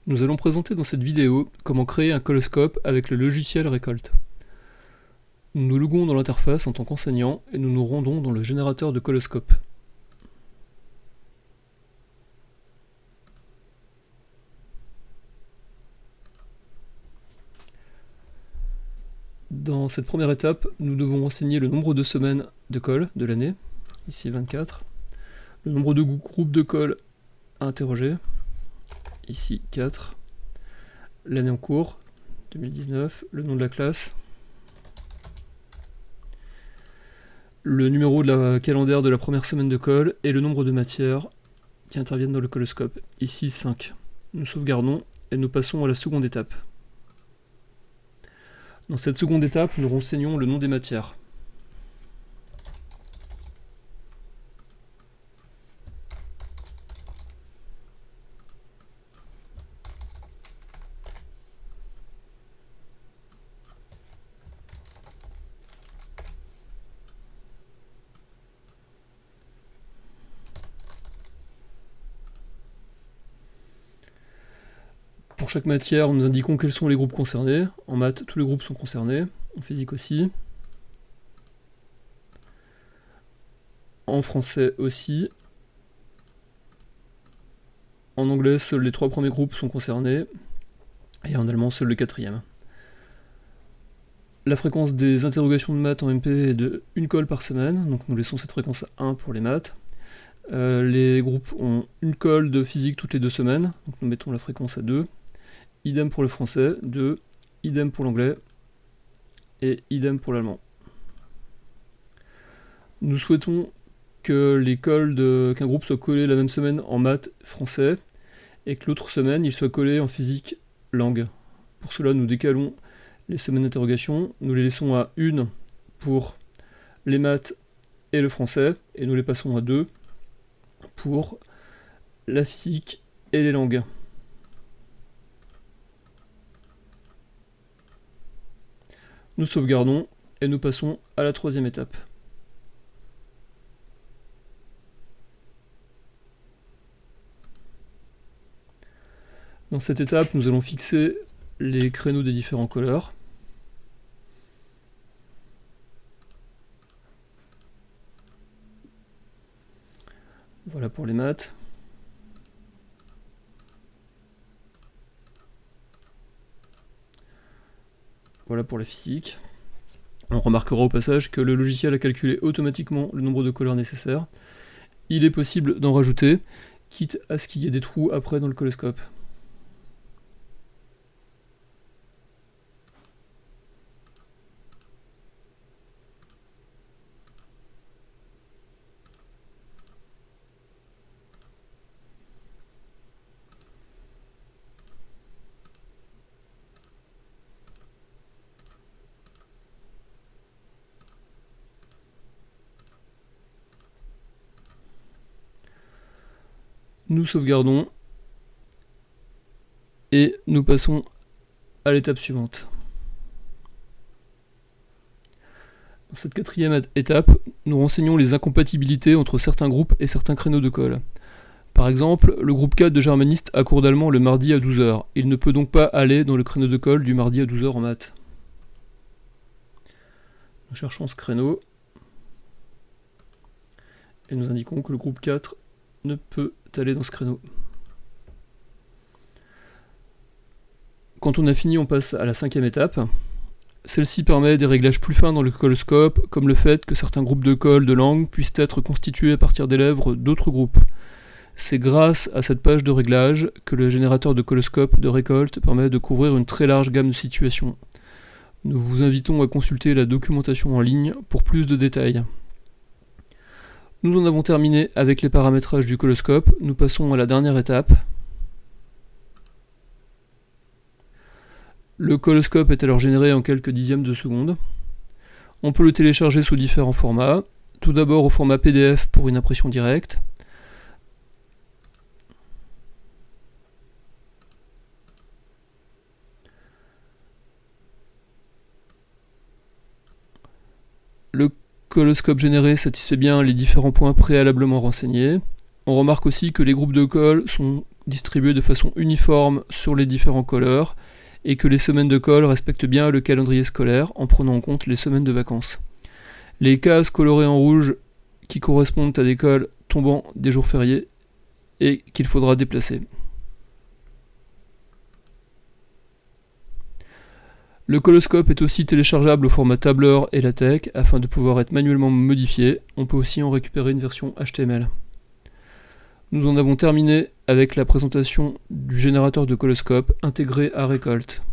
Nous allons présenter dans cette vidéo comment créer un coloscope avec le logiciel Recolt. Nous nous loguons dans l'interface en tant qu'enseignant et nous nous rendons dans le générateur de coloscope. Dans cette première étape, nous devons renseigner le nombre de semaines de colle de l'année, ici 24, le nombre de groupes de colle à interroger, ici 4, l'année en cours, 2019, le nom de la classe, le numéro de la calendaire de la première semaine de colle et le nombre de matières qui interviennent dans le coloscope, ici 5. Nous sauvegardons et nous passons à la seconde étape. Dans cette seconde étape, nous renseignons le nom des matières. Pour chaque matière, nous indiquons quels sont les groupes concernés. En maths, tous les groupes sont concernés. En physique aussi. En français aussi. En anglais, seuls les 3 premiers groupes sont concernés. Et en allemand, seul le 4e. La fréquence des interrogations de maths en MP est de 1 colle par semaine. Donc nous laissons cette fréquence à 1 pour les maths. Les groupes ont 1 colle de physique toutes les 2 semaines. Donc nous mettons la fréquence à 2. Idem pour le français, 2, idem pour l'anglais, et idem pour l'allemand. Nous souhaitons que les colles qu'un groupe soit collé la même semaine en maths français, et que l'autre semaine il soit collé en physique langue. Pour cela, nous décalons les semaines d'interrogation, nous les laissons à 1 pour les maths et le français, et nous les passons à 2 pour la physique et les langues. Nous sauvegardons et nous passons à la 3e étape. Dans cette étape, nous allons fixer les créneaux des différents colleurs. Voilà pour les maths. Voilà pour la physique. On remarquera au passage que le logiciel a calculé automatiquement le nombre de colleurs nécessaires. Il est possible d'en rajouter, quitte à ce qu'il y ait des trous après dans le coloscope. Nous sauvegardons et nous passons à l'étape suivante. Dans cette 4e étape, nous renseignons les incompatibilités entre certains groupes et certains créneaux de colle. Par exemple, le groupe 4 de germaniste a cours d'allemand le mardi à 12h. Il ne peut donc pas aller dans le créneau de colle du mardi à 12h en maths. Nous cherchons ce créneau et nous indiquons que le groupe 4 ne peut aller dans ce créneau. Quand on a fini, on passe à la 5e étape. Celle-ci permet des réglages plus fins dans le coloscope, comme le fait que certains groupes de colle de langue puissent être constitués à partir des lèvres d'autres groupes. C'est grâce à cette page de réglage que le générateur de coloscope de Recolt permet de couvrir une très large gamme de situations. Nous vous invitons à consulter la documentation en ligne pour plus de détails. Nous en avons terminé avec les paramétrages du coloscope. Nous passons à la dernière étape. Le coloscope est alors généré en quelques dixièmes de seconde. On peut le télécharger sous différents formats. Tout d'abord au format PDF pour une impression directe. Le coloscope généré satisfait bien les différents points préalablement renseignés. On remarque aussi que les groupes de colle sont distribués de façon uniforme sur les différents colleurs et que les semaines de colle respectent bien le calendrier scolaire en prenant en compte les semaines de vacances. Les cases colorées en rouge qui correspondent à des cols tombant des jours fériés et qu'il faudra déplacer. Le coloscope est aussi téléchargeable au format tableur et LaTeX afin de pouvoir être manuellement modifié. On peut aussi en récupérer une version HTML. Nous en avons terminé avec la présentation du générateur de coloscope intégré à Recolt.